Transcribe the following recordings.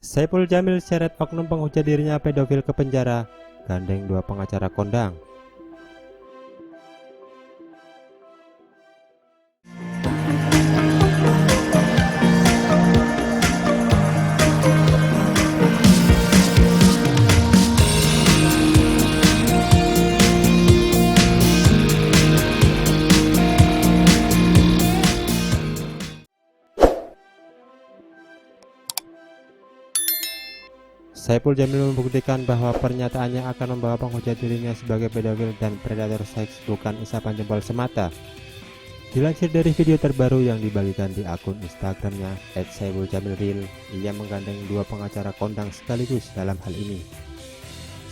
Saipul Jamil seret oknum penghujat dirinya pedofil ke penjara, gandeng 2 pengacara kondang. Saipul Jamil membuktikan bahwa pernyataannya akan membawa penghujat dirinya sebagai pedofil dan predator seks bukan isapan jempol semata. Dilansir dari video terbaru yang dibagikan di akun Instagramnya @saipul_jamil_real, ia menggandeng 2 pengacara kondang sekaligus dalam hal ini.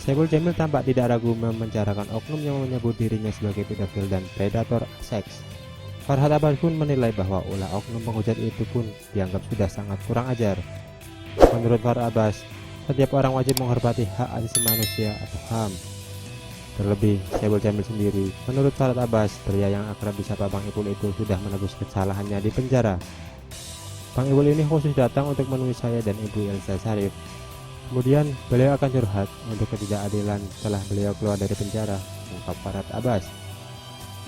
Saipul Jamil tampak tidak ragu memenjarakan oknum yang menyebut dirinya sebagai pedofil dan predator seks. Farhad Abbas pun menilai bahwa ulah oknum penghujat itu pun dianggap sudah sangat kurang ajar. Menurut Farhad Abbas, setiap orang wajib menghormati hak asasi manusia atau HAM. Terlebih, Saipul Jamil sendiri, menurut Farhad Abbas, pria yang akrab disapa Bang Ipul itu sudah menebus kesalahannya di penjara. Bang Ipul ini khusus datang untuk menemui saya dan Ibu Elsa Sharif. Kemudian, beliau akan curhat untuk ketidakadilan setelah beliau keluar dari penjara, ungkap Farhad Abbas.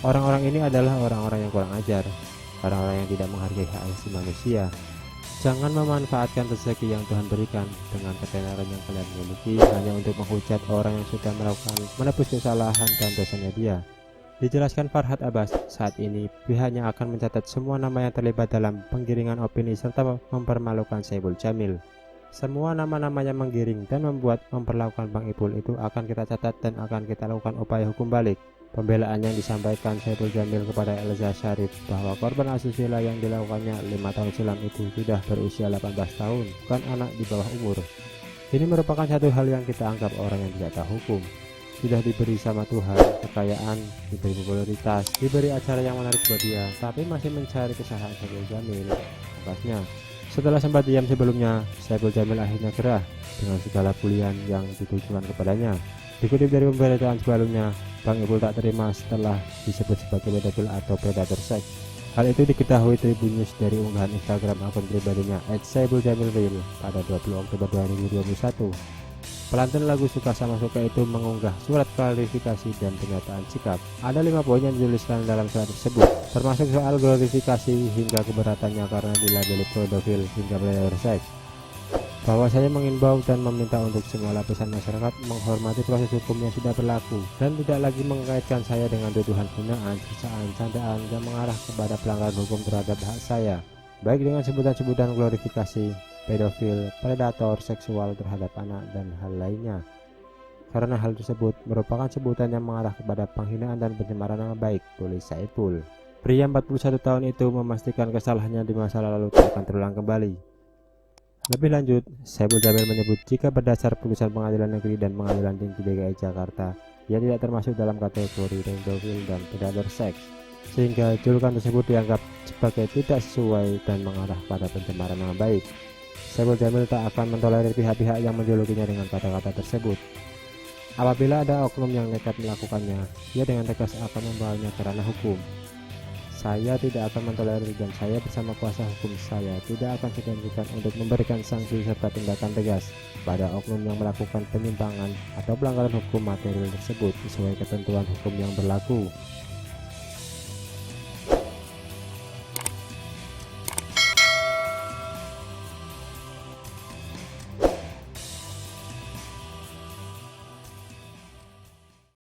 Orang-orang ini adalah orang-orang yang kurang ajar, orang-orang yang tidak menghargai hak asasi manusia. Jangan memanfaatkan rezeki yang Tuhan berikan dengan ketenaran yang kalian miliki hanya untuk menghujat orang yang sudah menebus kesalahan dan dosanya dia. Dijelaskan Farhad Abbas, saat ini pihaknya akan mencatat semua nama yang terlibat dalam penggiringan opini serta mempermalukan Saipul Jamil. Semua nama-nama yang menggiring dan memperlakukan Bang Ipul itu akan kita catat dan akan kita lakukan upaya hukum balik. Pembelaan yang disampaikan Saipul Jamil kepada Elsa Sharif bahwa korban asusila yang dilakukannya 5 tahun silam itu sudah berusia 18 tahun, bukan anak di bawah umur. Ini merupakan satu hal yang kita anggap orang yang tidak tahu hukum. Sudah diberi sama Tuhan, kekayaan, diberi popularitas, diberi acara yang menarik buat dia, tapi masih mencari kesalahan Saipul Jamil. Ungkapnya, setelah sempat diam sebelumnya, Saipul Jamil akhirnya gerah dengan segala bulian yang ditujukan kepadanya. Dikutip dari pemberitaan sebelumnya, Bang Ipul tak terima setelah disebut sebagai pedofil atau predator seks. Hal itu diketahui Tribun News dari unggahan Instagram akun pribadinya @saipul_jamil_real pada 20 Oktober 2021. Pelantun lagu Suka Sama Suka itu mengunggah surat klarifikasi dan pernyataan sikap. Ada 5 poin yang dituliskan dalam surat tersebut, termasuk soal glorifikasi hingga keberatannya karena dilabeli pedofil hingga predator seks. Bahwa saya mengimbau dan meminta untuk semua lapisan masyarakat menghormati proses hukum yang sudah berlaku dan tidak lagi mengaitkan saya dengan tuduhan hinaan, sisaan, candaan yang mengarah kepada pelanggaran hukum terhadap hak saya, baik dengan sebutan-sebutan glorifikasi, pedofil, predator seksual terhadap anak, dan hal lainnya. Karena hal tersebut merupakan sebutan yang mengarah kepada penghinaan dan pencemaran nama baik, tulis Saipul. Pria 41 tahun itu memastikan kesalahannya di masa lalu tak akan terulang kembali. Lebih lanjut, Saipul Jamil menyebut jika berdasar putusan Pengadilan Negeri dan Pengadilan Tinggi DKI Jakarta, ia tidak termasuk dalam kategori pedofil dan predator seks, sehingga julukan tersebut dianggap sebagai tidak sesuai dan mengarah pada pencemaran nama baik. Saipul Jamil tak akan mentolerir pihak-pihak yang menjulukinya dengan kata-kata tersebut. Apabila ada oknum yang nekat melakukannya, ia dengan tegas akan membawanya ke ranah hukum. Saya tidak akan mentolerir dan saya bersama kuasa hukum saya tidak akan segan-segan untuk memberikan sanksi serta tindakan tegas pada oknum yang melakukan penyimpangan atau pelanggaran hukum material tersebut sesuai ketentuan hukum yang berlaku.